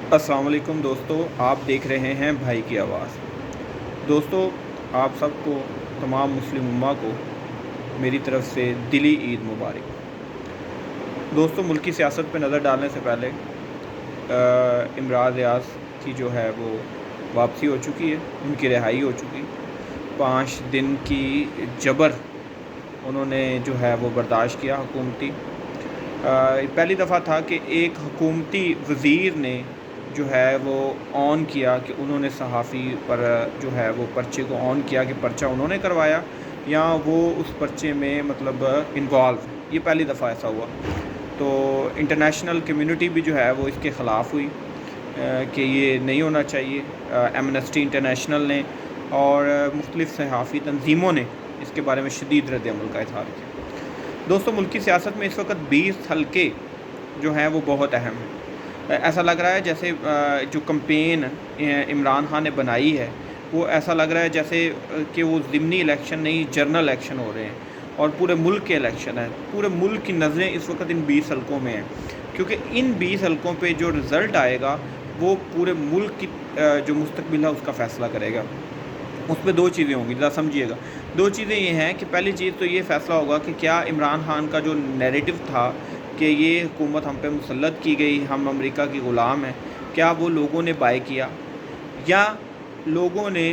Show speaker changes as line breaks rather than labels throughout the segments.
अस्सलाम वालेकुम दोस्तों, आप देख रहे हैं भाई की आवाज़। दोस्तों, आप सबको, तमाम मुस्लिम उम्मा को मेरी तरफ़ से दिली ईद मुबारक। दोस्तों, मुल्की सियासत पे नज़र डालने से पहले इमरान रियाज की जो है वो वापसी हो चुकी है, उनकी रिहाई हो चुकी। 5 दिन की जबर उन्होंने जो है वो बर्दाश्त किया हुकूमती। पहली दफ़ा था कि एक हुकूमती वज़ीर ने जो है वो ऑन किया कि उन्होंने सहाफ़ी पर जो है वो पर्चे को ऑन किया कि पर्चा उन्होंने करवाया या वो उस पर्चे में मतलब इन्वॉल्व। ये पहली दफ़ा ऐसा हुआ। तो इंटरनेशनल कम्युनिटी भी जो है वो इसके ख़िलाफ़ हुई कि ये नहीं होना चाहिए। एमनेस्टी इंटरनेशनल ने और मुख्तलिफ़ सहाफ़ी तंजीमों ने इसके बारे में शदीद रद्द-ए-अमल का इज़हार किया। दोस्तों, मुल्की सियासत में इस वक्त 20 हलके जो हैं वो बहुत अहम हैं। ऐसा लग रहा है जैसे जो कैंपेन इमरान खान ने बनाई है वो ऐसा लग रहा है जैसे कि वो ज़िमनी इलेक्शन नहीं, जनरल इलेक्शन हो रहे हैं और पूरे मुल्क के इलेक्शन है। पूरे मुल्क की नज़रें इस वक्त इन 20 हलकों में हैं, क्योंकि इन 20 हलकों पे जो रिज़ल्ट आएगा वो पूरे मुल्क की जो मुस्तकबिल है उसका फ़ैसला करेगा। उसमें 2 चीज़ें होंगी, ज़रा समझिएगा। 2 चीज़ें ये हैं कि पहली चीज़ तो ये फ़ैसला होगा कि क्या इमरान खान का जो नैरेटिव था कि ये हुकूमत हम पे मुसल्लत की गई, हम अमेरिका की ग़ुलाम हैं, क्या वो लोगों ने बाय किया, या लोगों ने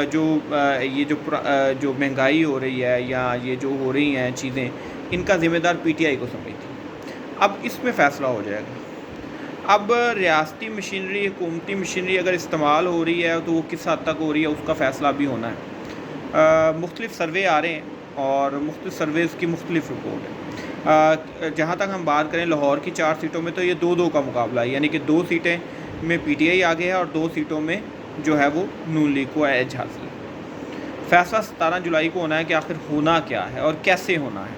जो महंगाई हो रही है या ये जो हो रही हैं चीज़ें, इनका ज़िम्मेदार पीटीआई को समझती। अब इसमें फ़ैसला हो जाएगा। अब रियासती मशीनरी, हुकूमती मशीनरी अगर इस्तेमाल हो रही है तो वो किस हद तक हो रही है उसका फ़ैसला भी होना है। मुख्तलिफ़ सर्वे आ रहे हैं और मुख्तलिफ़ सर्वेज़ की मुख्तलिफ़ रिपोर्ट है। जहाँ तक हम बात करें लाहौर की 4 सीटों में तो ये 2-2 का मुकाबला है, यानी कि 2 सीटें में पीटीआई आगे है और 2 सीटों में जो है वो नून लीग को एज हासिल है। फ़ैसला 17 जुलाई को होना है कि आखिर होना क्या है और कैसे होना है।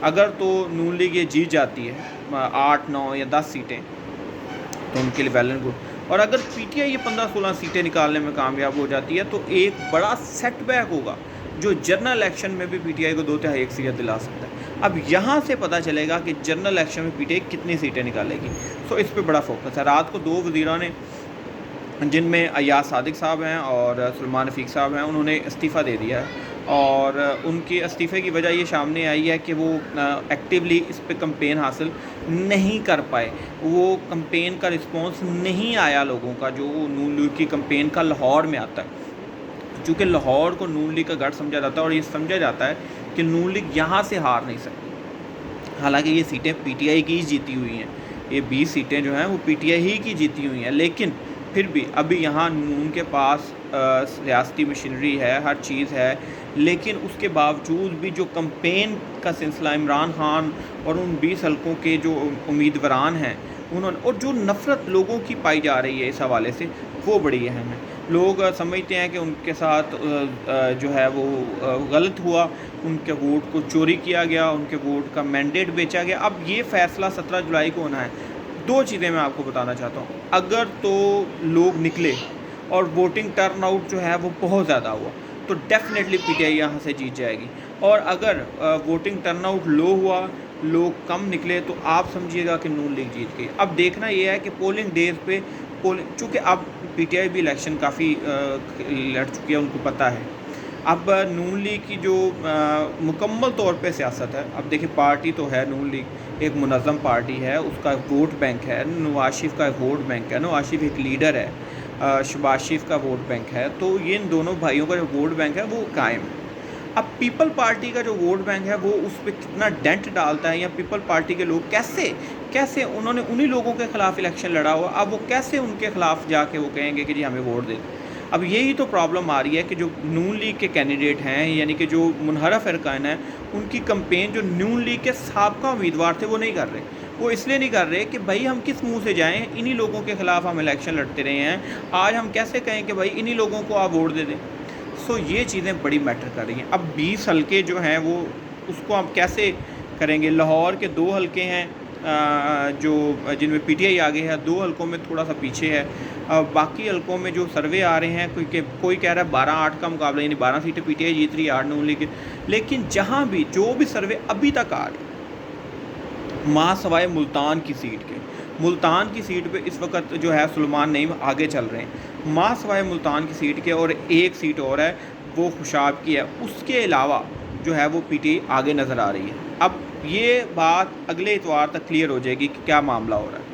अगर तो नून लीग ये जीत जाती है 8, 9 या 10 सीटें तो उनके लिए वेल एंड गुड, और अगर पीटीआई ये 15-16 सीटें निकालने में कामयाब हो जाती है तो एक बड़ा सेटबैक होगा जो जनरल इलेक्शन में भी पीटीआई को 2/3 सीटें दिला सकता है। अब यहाँ से पता चलेगा कि जनरल इलेक्शन में पीटीआई कितनी सीटें निकालेगी। सो इस पे बड़ा फोकस है। रात को 2 वज़ीरों ने, जिनमें अय्याज सादिक साहब हैं और सलमान रफ़ीक साहब हैं, उन्होंने इस्तीफ़ा दे दिया है और उनके इस्तीफ़े की वजह ये सामने आई है कि वो एक्टिवली इस पे कैंपेन हासिल नहीं कर पाए। वो कैंपेन का रिस्पॉन्स नहीं आया लोगों का जो नून लीग की कैंपेन का लाहौर में आता है। चूँकि लाहौर को नून लीग का गढ़ समझा जाता है और ये समझा जाता है कि नून लीग यहाँ से हार नहीं सकती। हालाँकि ये सीटें पीटीआई की ही जीती हुई हैं, ये 20 सीटें जो हैं वो पीटीआई ही की जीती हुई हैं, लेकिन फिर भी अभी यहाँ नून के पास रियासती मशीनरी है, हर चीज़ है, लेकिन उसके बावजूद भी जो कैंपेन का सिलसिला इमरान खान और उन 20 हलकों के जो उम्मीदवारान हैं उन्होंने, और जो नफ़रत लोगों की पाई जा रही है इस हवाले से, वो बड़ी अहम है। लोग समझते हैं कि उनके साथ जो है वो गलत हुआ, उनके वोट को चोरी किया गया, उनके वोट का मैंडेट बेचा गया। अब ये फ़ैसला 17 जुलाई को होना है। 2 चीज़ें मैं आपको बताना चाहता हूँ। अगर तो लोग निकले और वोटिंग टर्नआउट जो है वो बहुत ज़्यादा हुआ तो डेफ़िनेटली पीटीआई यहाँ से जीत जाएगी, और अगर वोटिंग टर्नआउट लो हुआ, लोग कम निकले, तो आप समझिएगा कि नून लीग जीत गई। अब देखना ये है कि पोलिंग डेज़ पे चूँकि अब पीटीआई भी इलेक्शन काफ़ी लड़ चुकी है, उनको पता है। अब नून लीग की जो मुकम्मल तौर पे सियासत है, अब देखिए पार्टी तो है नून लीग, एक मुनज़्ज़म पार्टी है, उसका वोट बैंक है, नवाज़ शरीफ का वोट बैंक है, नवाज़ शरीफ एक लीडर है, शहबाज शरीफ का वोट बैंक है, तो ये इन दोनों भाइयों का जो वोट बैंक है वो कायम है। अब पीपल पार्टी का जो वोट बैंक है वो उस पर कितना डेंट डालता है, या पीपल पार्टी के लोग कैसे उन्होंने उन्हीं लोगों के ख़िलाफ़ इलेक्शन लड़ा हुआ, अब वो कैसे उनके ख़िलाफ़ जाके वो कहेंगे कि जी हमें वोट दे। अब यही तो प्रॉब्लम आ रही है कि जो नून लीग के कैंडिडेट हैं, यानी कि जो मुनहरफ अरकान हैं, उनकी कैंपेन जो नून लीग के साबका उम्मीदवार थे वो नहीं कर रहे। वो इसलिए नहीं कर रहे कि भाई हम किस मुंह से जाएं, इन्हीं लोगों के ख़िलाफ़ हम इलेक्शन लड़ते रहे हैं, आज हम कैसे कहें कि भाई इन्हीं लोगों को आप वोट दे दें। सो ये चीज़ें बड़ी मैटर कर रही हैं। अब 20 हलके जो हैं वो उसको आप कैसे करेंगे। लाहौर के 2 हलके हैं जो जिनमें पीटीआई आगे है, 2 हलकों में थोड़ा सा पीछे है। बाकी हलकों में जो सर्वे आ रहे हैं, कोई कह रहा है 12-8 का मुकाबला, यानी 12 सीटें पीटीआई जीत रही है, 8 नून लीग। लेकिन जहाँ भी जो भी सर्वे अभी तक आ रहे माँ सवाए मुल्तान की सीट के, ملتان کی سیٹ پہ اس وقت جو ہے سلیمان نعیم آگے چل رہے ہیں، ماں سوائے ملتان کی سیٹ کے، اور ایک سیٹ اور ہے وہ خوشاب کی ہے، اس کے علاوہ جو ہے وہ پی ٹی آئی آگے نظر آ رہی ہے۔ اب یہ بات اگلے اتوار تک کلیئر ہو جائے گی کہ کیا معاملہ ہو رہا ہے۔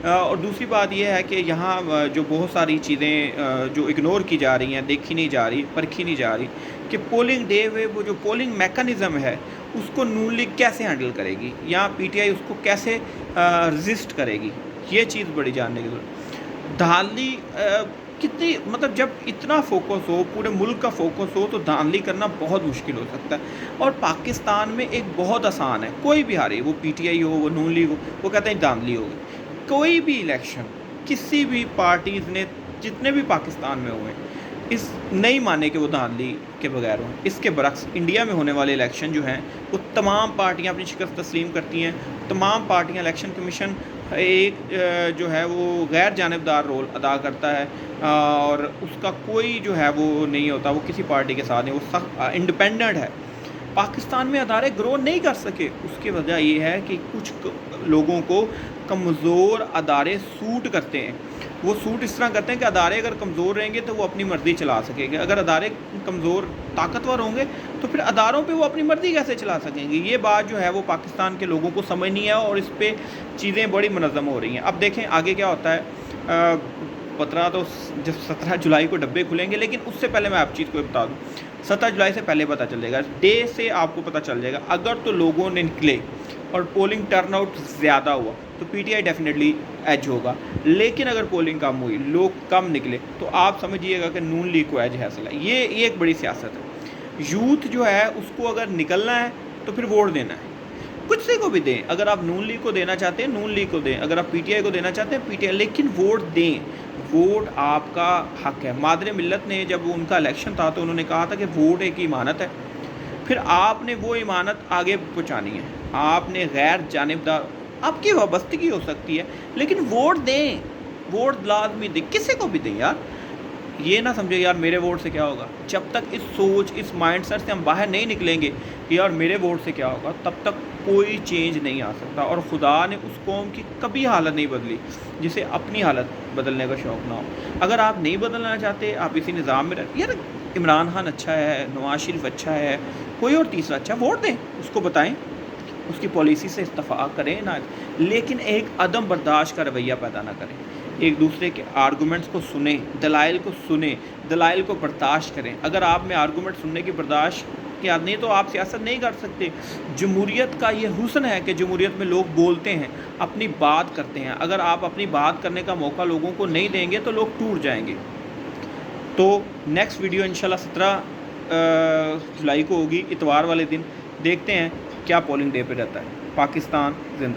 اور دوسری بات یہ ہے کہ یہاں جو بہت ساری چیزیں جو اگنور کی جا رہی ہیں، دیکھی نہیں جا رہی، پرکھی نہیں جا رہی، کہ پولنگ ڈے میں وہ جو پولنگ میکانزم ہے اس کو نون لیگ کیسے ہینڈل کرے گی، یا پی ٹی آئی اس کو کیسے رزسٹ کرے گی، یہ چیز بڑی جاننے کی ضرورت۔ دھاندلی کتنی، مطلب جب اتنا فوکس ہو، پورے ملک کا فوکس ہو، تو دھاندلی کرنا بہت مشکل ہو سکتا ہے۔ اور پاکستان میں ایک بہت آسان ہے، کوئی بھی ہارے، وہ پی ٹی آئی ہو، وہ نون لیگ ہو، وہ کہتے ہیں دھاندلی ہوگی۔ کوئی بھی الیکشن کسی بھی پارٹیز نے جتنے بھی پاکستان میں ہوئے اس نہیں مانے کہ وہ دھاندلی کے بغیر ہوں۔ اس کے برعکس انڈیا میں ہونے والے الیکشن جو ہیں وہ تمام پارٹیاں اپنی شکست تسلیم کرتی ہیں، تمام پارٹیاں، الیکشن کمیشن ایک جو ہے وہ غیر جانبدار رول ادا کرتا ہے، اور اس کا کوئی جو ہے وہ نہیں ہوتا، وہ کسی پارٹی کے ساتھ نہیں، وہ سخت انڈیپینڈنٹ ہے۔ پاکستان میں ادارے گرو نہیں کر سکے، اس کی وجہ یہ ہے کہ کچھ لوگوں کو کمزور ادارے سوٹ کرتے ہیں۔ وہ سوٹ اس طرح کرتے ہیں کہ ادارے اگر کمزور رہیں گے تو وہ اپنی مرضی چلا سکیں گے، اگر ادارے کمزور طاقتور ہوں گے تو پھر اداروں پہ وہ اپنی مرضی کیسے چلا سکیں گے۔ یہ بات جو ہے وہ پاکستان کے لوگوں کو سمجھ نہیں ہے، اور اس پہ چیزیں بڑی منظم ہو رہی ہیں۔ اب دیکھیں آگے کیا ہوتا ہے۔ 17 جولائی کو ڈبے کھلیں گے، لیکن اس سے پہلے میں آپ چیز کو بتا دوں، 17 جولائی سے پہلے پتہ چل جائے گا، ڈے سے آپ کو پتہ چل جائے گا۔ اگر تو لوگوں نے نکلے اور پولنگ ٹرن آؤٹ زیادہ ہوا تو PTI definitely edge ہوگا، لیکن اگر پولنگ کم ہوئی، لوگ کم نکلے، تو آپ سمجھیے گا کہ نون لیگ کو ایج حاصل ہے۔ یہ ایک بڑی سیاست ہے۔ یوتھ جو ہے اس کو اگر نکلنا ہے تو پھر ووٹ دینا ہے، کچھ سے کو بھی دیں۔ اگر آپ نون لیگ کو دینا چاہتے ہیں نون لیگ کو دیں، اگر آپ پی ٹی آئی کو دینا چاہتے ہیں پی ٹی آئی، لیکن ووٹ دیں۔ ووٹ آپ کا حق ہے۔ مادر ملت نے جب ان کا الیکشن تھا تو انہوں نے کہا تھا کہ ووٹ ایک امانت ہے، پھر آپ نے وہ امانت آگے پہنچانی ہے۔ آپ نے غیر جانبدار، آپ کی وابستگی ہو سکتی ہے لیکن ووٹ دیں، ووٹ لازمی دیں، کسی کو بھی دیں یار۔ یہ نہ سمجھو یار میرے ووٹ سے کیا ہوگا۔ جب تک اس سوچ، اس مائنڈ سیٹ سے ہم باہر نہیں نکلیں گے کہ یار میرے ووٹ سے کیا ہوگا، تب تک کوئی چینج نہیں آ سکتا۔ اور خدا نے اس قوم کی کبھی حالت نہیں بدلی جسے اپنی حالت بدلنے کا شوق نہ ہو۔ اگر آپ نہیں بدلنا چاہتے، آپ اسی نظام میں رہتے، یار عمران خان اچھا ہے، نواز شریف اچھا ہے، کوئی اور تیسرا اچھا، ووٹ دیں، اس کو بتائیں، اس کی پالیسی سے اتفاق کریں نہ، لیکن ایک عدم برداشت کا رویہ پیدا نہ کریں۔ ایک دوسرے کے آرگومنٹس کو سنیں، دلائل کو سنیں، دلائل کو برداشت کریں۔ اگر آپ میں آرگومنٹ سننے کی برداشت کی عادت نہیں تو آپ سیاست نہیں کر سکتے۔ جمہوریت کا یہ حسن ہے کہ جمہوریت میں لوگ بولتے ہیں، اپنی بات کرتے ہیں۔ اگر آپ اپنی بات کرنے کا موقع لوگوں کو نہیں دیں گے تو لوگ ٹوٹ جائیں گے۔ تو نیکسٹ ویڈیو انشاءاللہ 17 جولائی کو ہوگی، اتوار والے دن۔ دیکھتے ہیں کیا پولنگ ڈے پہ رہتا ہے۔ پاکستان زندہ